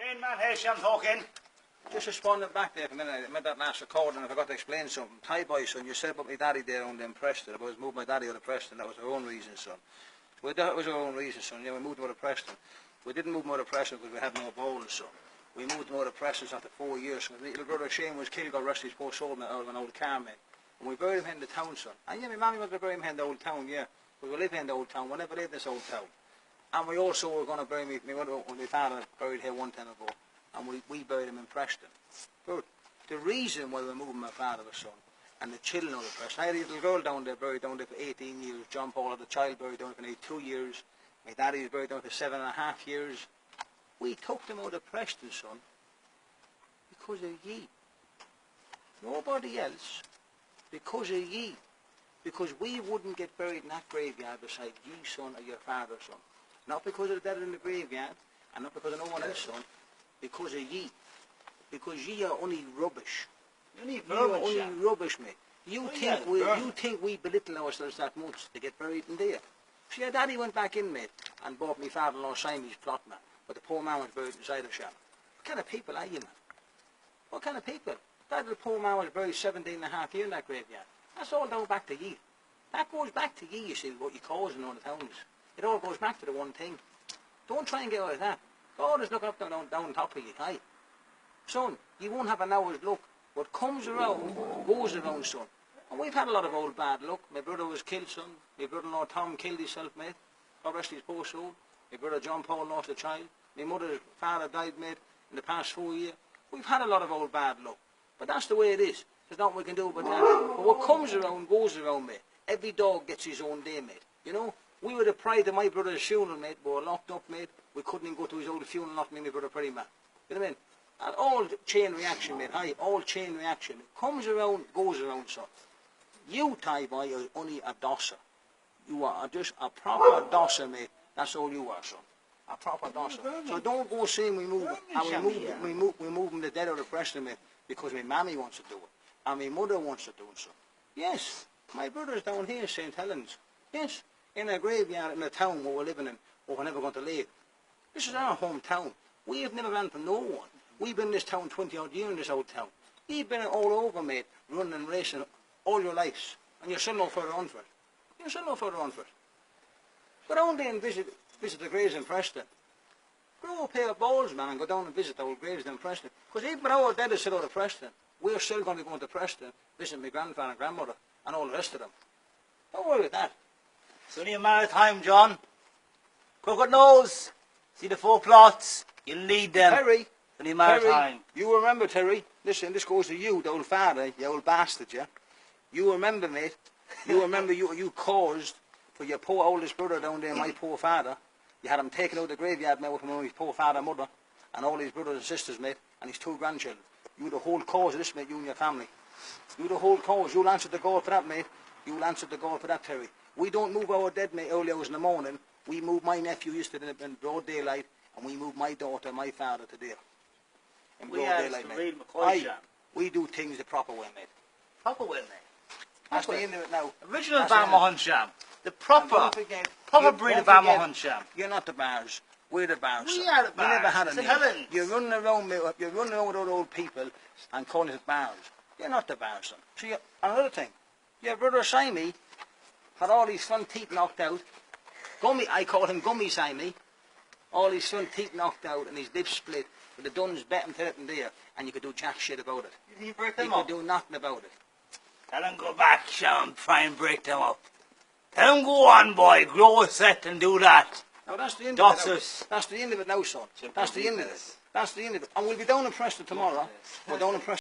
Main man here, Sham talking. Just responding back there for a minute, I made that last record and I forgot to explain something. Tie boy, son, you said about my daddy there on them Preston, about us moving my daddy out of Preston, that was our own reason, son. Well, that was our own reason, son. Yeah, we moved him out of Preston. We didn't move him out of Preston because we had no bowls, son. We moved him out of Preston after 4 years. So my little brother Shane was killed, got rushed his poor soul out of an old car, mate. And we buried him in the town, son. And yeah, my mammy wanted to bury him in the old town, yeah. We live in the old town, we never lived in this old town. And we also were going to bury me, my father buried here one time ago. And we buried him in Preston. But the reason why we're moving my father was son, and the children out of Preston, I had a little girl down there, buried down there for 18 years. John Paul had a child buried down there for nearly 2 years. My daddy was buried down for 7.5 years. We took them out of Preston, son, because of ye. Nobody else. Because of ye. Because we wouldn't get buried in that graveyard beside ye, son, or your father, son. Not because of the dead in the graveyard, and not because of no one else, son. Because of ye. Because ye are only rubbish. You are only rubbish, mate. You think we belittle ourselves that much to get buried in there. See, your daddy went back in, mate, and bought me father-in-law Siamese plot, man. But the poor man was buried inside the shop. What kind of people are you, man? What kind of people? That little poor man was buried 17.5 years in that graveyard. That's all down back to ye. That goes back to ye, you see, what you causing all the towns. It all goes back to the one thing. Don't try and get out of that. God is looking up down top of you, aye. Son, you won't have an hour's luck. What comes around, goes around, son. And we've had a lot of old bad luck. My brother was killed, son. My brother-in-law Tom killed himself, mate. God rest his poor soul. My brother John Paul lost a child. My mother's father died, mate, in the past 4 years. We've had a lot of old bad luck. But that's the way it is. There's nothing we can do about that. But what comes around, goes around, mate. Every dog gets his own day, mate. You know? We were the pride of my brother's funeral, mate. We were locked up, mate. We couldn't even go to his old funeral, not me and my brother Birdy, man. You know what I mean? And all chain reaction, mate. Aye, all chain reaction. It comes around, goes around, son. You, Ty boy, are only a dosser. You are just a proper dosser, mate. That's all you are, son. A proper dosser. So don't go saying we move the dead out of Preston, mate, because my mammy wants to do it. And my mother wants to do it, son. Yes, my brother's down here, St. Helens. Yes, in a graveyard in a town where we're living in, where we're never going to live. This is our hometown. We have never ran from no one. We've been in this town 20-odd years in this old town. You've been all over, mate, running and racing all your lives. And you're still no further on for it. You're still no further on for it. Go down there and visit the graves in Preston. Grow a pair of balls, man, and go down and visit the old graves in Preston. Because even when our dead is still out of Preston, we're still going to go into Preston, visit my grandfather and grandmother, and all the rest of them. Don't worry about that. It's only a matter of time, John. Crooked nose. See the 4 plots. You'll need them. Terry. It's only a matter of time. You remember, Terry, listen, this goes to you, the old father, you old bastard, yeah? You remember, mate, you remember you caused for your poor oldest brother down there, my poor father. You had him taken out of the graveyard, mate, with his poor father and mother, and all his brothers and sisters, mate, and his 2 grandchildren. You were the whole cause of this, mate, you and your family. You were the whole cause. You'll answer the God for that, mate. You'll answer the God for that, Terry. We don't move our dead, mate, early hours in the morning. We moved my nephew yesterday in broad daylight, and we moved my daughter and my father today. In broad daylight, mate. Aye, we do things the proper way, mate. Proper way, mate. That's the end of it now. Original barr maughan sham. The proper breed of barr maughan sham. You're not the bars. We're the bars. We are the bars. You never had St. any. Helens. You're running around with old people and calling it bars. You're not the bars, son. See, another thing. Your brother Simey had all his front teeth knocked out. I call him Gummy Simey. All his front teeth knocked out and his lips split. But the duns bet him to it and there, and you could do jack shit about it. You break them up? You could do nothing about it. Tell him go back, Sham, try and break them up. Tell him go on, boy, grow a set and do that. Now that's the end of it now. That's the end of it now, son. That's the end of it. That's the end of it. And we'll be down in Preston tomorrow. We're down in Preston.